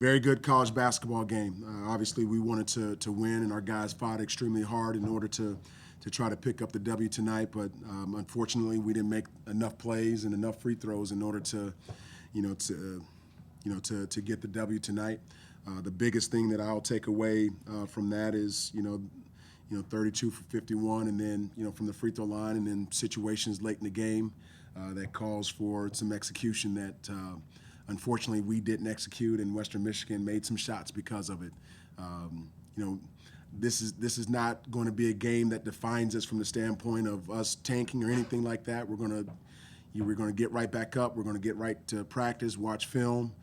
Very good college basketball game. Obviously, we wanted to win, and our guys fought extremely hard in order to try to pick up the W tonight. But unfortunately, we didn't make enough plays and enough free throws in order to, you know, to to get the W tonight. The biggest thing that I'll take away from that is 32 for 51, and then from the free throw line, and then situations late in the game that calls for some execution that unfortunately we didn't execute, and Western Michigan made some shots because of it. Um, you know, this is not going to be a game that defines us from the standpoint of us tanking or anything like that. We're going to get right back up. We're going to get right to practice, watch film,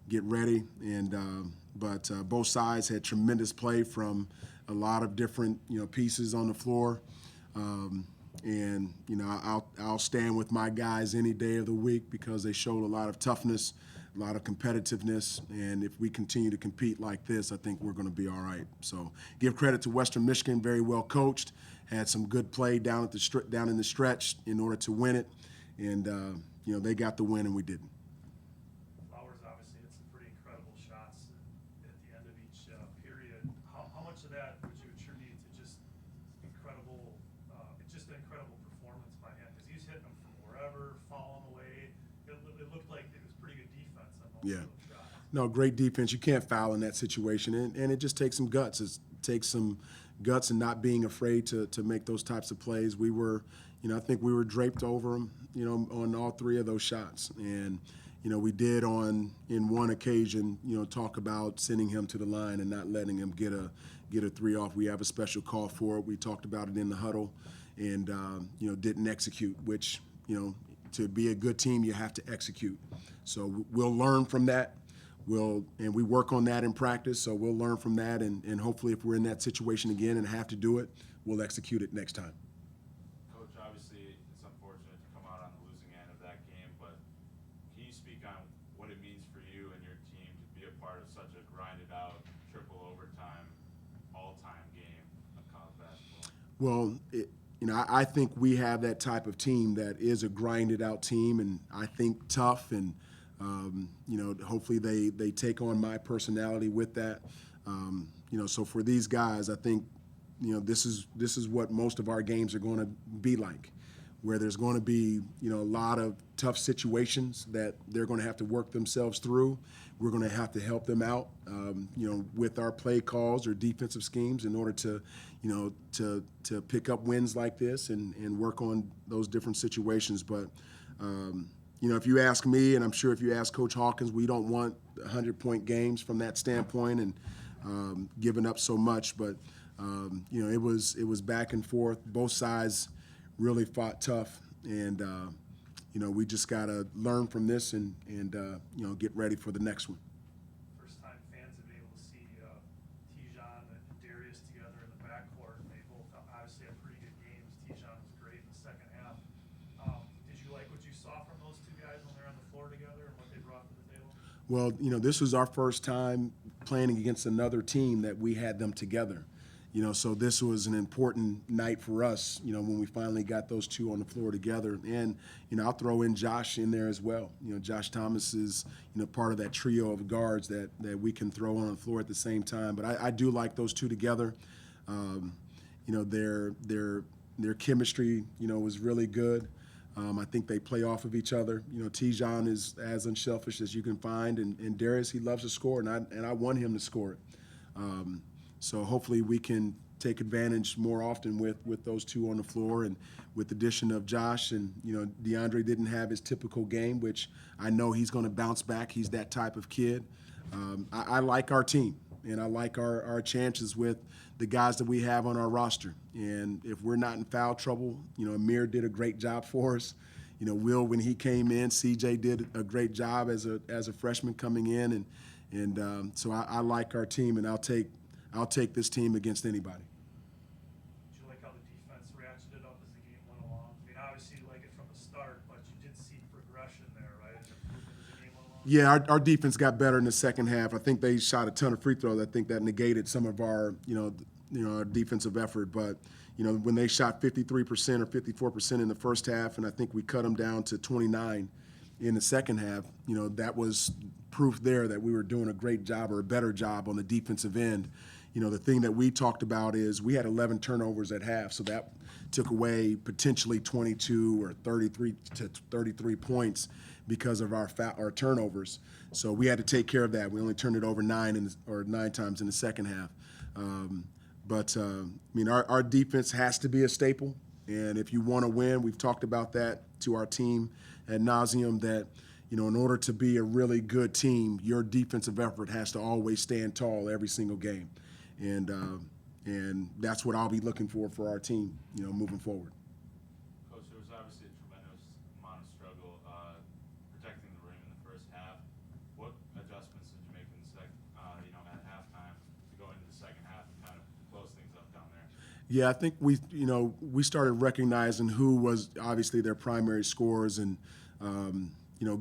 get ready, and but both sides had tremendous play from a lot of different pieces on the floor. And I'll stand with my guys any day of the week because they showed a lot of toughness, a lot of competitiveness, and if we continue to compete like this, I think we're going to be all right. So give credit to Western Michigan, very well coached, had some good play down in the stretch in order to win it, and they got the win and we didn't. Flowers obviously hit some pretty incredible shots at the end of each period. How much of that would you attribute to just an incredible performance by him? Because he's hitting them from wherever, fouling away. It looked like it was pretty good defense on most Yeah. of those shots. No, great defense. You can't foul in that situation, and it just takes some guts. It takes some guts and not being afraid to make those types of plays. We were, I think we were draped over them, on all three of those shots, and we did in one occasion, talk about sending him to the line and not letting him get a three off. We have a special call for it. We talked about it in the huddle, and didn't execute, which to be a good team you have to execute. So we'll learn from that. We work on that in practice, so we'll learn from that, and hopefully if we're in that situation again and have to do it, we'll execute it next time. Coach, obviously it's unfortunate to come out on the losing end of that game, but can you speak on what it means for you and your team to be a part of such a grinded out, triple overtime, all-time game of college basketball? Well, I think we have that type of team that is a grinded out team, and I think tough, and hopefully they take on my personality with that. So for these guys, I think this is what most of our games are going to be like, where there's going to be a lot of tough situations that they're going to have to work themselves through. We're going to have to help them out, with our play calls or defensive schemes in order to pick up wins like this and work on those different situations. But if you ask me, and I'm sure if you ask Coach Hawkins, we don't want 100-point games from that standpoint and giving up so much. But it was back and forth. Both sides really fought tough, and we just got to learn from this and get ready for the next one. First time fans have been able to see Tijon and Darius together in the backcourt, and they both obviously had pretty good games. Tijon was great in the second half. Did you like what you saw from those two guys when they're on the floor together and what they brought to the table? Well, this was our first time playing against another team that we had them together. So this was an important night for us, when we finally got those two on the floor together. And, I'll throw in Josh in there as well. Josh Thomas is, part of that trio of guards that we can throw on the floor at the same time. But I do like those two together. Their chemistry, was really good. I think they play off of each other. Tijon is as unselfish as you can find, and Darius, he loves to score, and I want him to score it. So hopefully we can take advantage more often with those two on the floor, and with the addition of Josh, and DeAndre didn't have his typical game, which I know he's going to bounce back. He's that type of kid. I like our team, and I like our chances with the guys that we have on our roster. And if we're not in foul trouble, Amir did a great job for us. Will, when he came in, CJ did a great job as a freshman coming in, and so I like our team, and I'll take this team against anybody. Did you like how the defense ratcheted up as the game went along? I mean, obviously you like it from the start, but you did see progression there, right? An improvement as the game went along? Yeah, our defense got better in the second half. I think they shot a ton of free throws. I think that negated some of our, our defensive effort. But, when they shot 53% or 54% in the first half, and I think we cut them down to 29 in the second half, that was proof there that we were doing a great job or a better job on the defensive end. The thing that we talked about is we had 11 turnovers at half, so that took away potentially 22 or 33 points because of our turnovers. So we had to take care of that. We only turned it over nine times in the second half. Our defense has to be a staple. And if you want to win, we've talked about that to our team ad nauseum, that in order to be a really good team, your defensive effort has to always stand tall every single game. And that's what I'll be looking for our team, moving forward. Coach, there was obviously a tremendous amount of struggle protecting the rim in the first half. What adjustments did you make in the at halftime to go into the second half and kind of close things up down there? Yeah, I think we started recognizing who was obviously their primary scorers and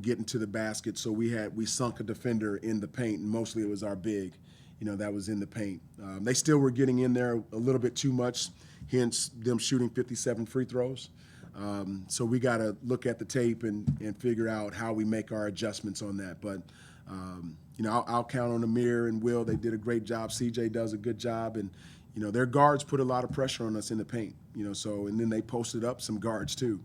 getting to the basket. So we sunk a defender in the paint, and mostly it was our big, that was in the paint. They still were getting in there a little bit too much, hence them shooting 57 free throws. So we got to look at the tape and figure out how we make our adjustments on that. But I'll count on Amir and Will. They did a great job. CJ does a good job, and their guards put a lot of pressure on us in the paint. And then they posted up some guards too.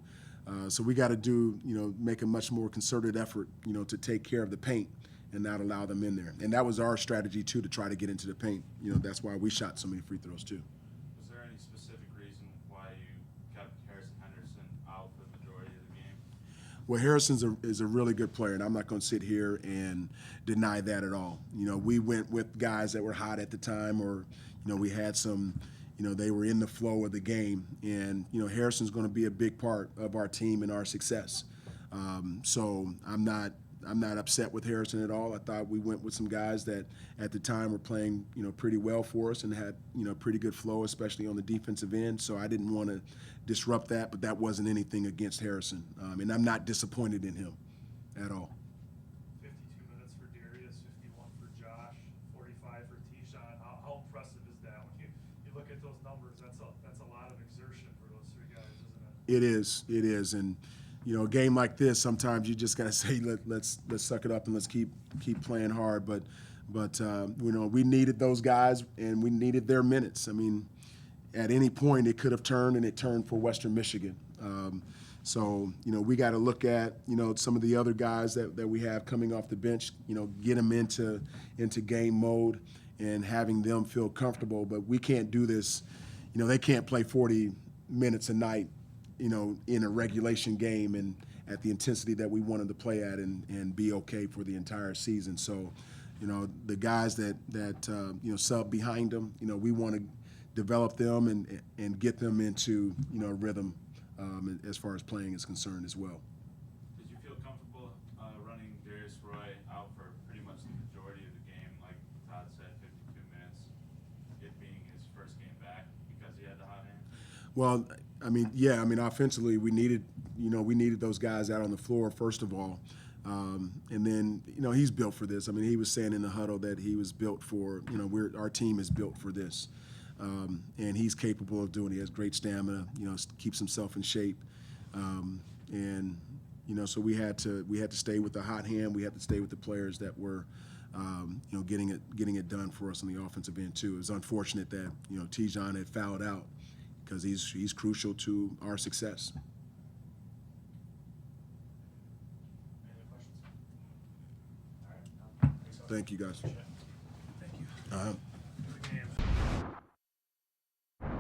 So we got to make a much more concerted effort, to take care of the paint and not allow them in there. And that was our strategy too, to try to get into the paint. That's why we shot so many free throws too. Was there any specific reason why you kept Harrison Henderson out for the majority of the game? Well, Harrison is a really good player, and I'm not going to sit here and deny that at all. We went with guys that were hot at the time, or we had some, they were in the flow of the game, and Harrison's going to be a big part of our team and our success. So I'm not upset with Harrison at all. I thought we went with some guys that at the time were playing pretty well for us and had pretty good flow, especially on the defensive end. So I didn't want to disrupt that, but that wasn't anything against Harrison, and I'm not disappointed in him at all. 52 minutes for Darius, 51 for Josh, 45 for Tijon. How impressive is that? When you look at those numbers, that's a lot of exertion for those three guys, isn't it? It is, and a game like this, sometimes you just got to say, let's suck it up and let's keep playing hard. But we needed those guys and we needed their minutes. I mean, at any point it could have turned, and it turned for Western Michigan. So we got to look at some of the other guys that we have coming off the bench. Get them into game mode and having them feel comfortable. But we can't do this. They can't play 40 minutes a night, in a regulation game and at the intensity that we wanted to play at and be okay for the entire season. So, the guys that sub behind them, we want to develop them and get them into, rhythm as far as playing is concerned as well. Did you feel comfortable running Darius Roy out for pretty much the majority of the game, like Todd said, 52 minutes, it being his first game back because he had the hot hand? Well, offensively, we needed those guys out on the floor, first of all. And then, he's built for this. He was saying in the huddle that he was built for, our team is built for this. And he's capable of doing it. He has great stamina, keeps himself in shape. So we had to stay with the hot hand. We had to stay with the players that were, getting it done for us on the offensive end too. It was unfortunate that, Tijon had fouled out, because he's crucial to our success. Any other questions? All right. Thanks, Thank you, guys. Appreciate it.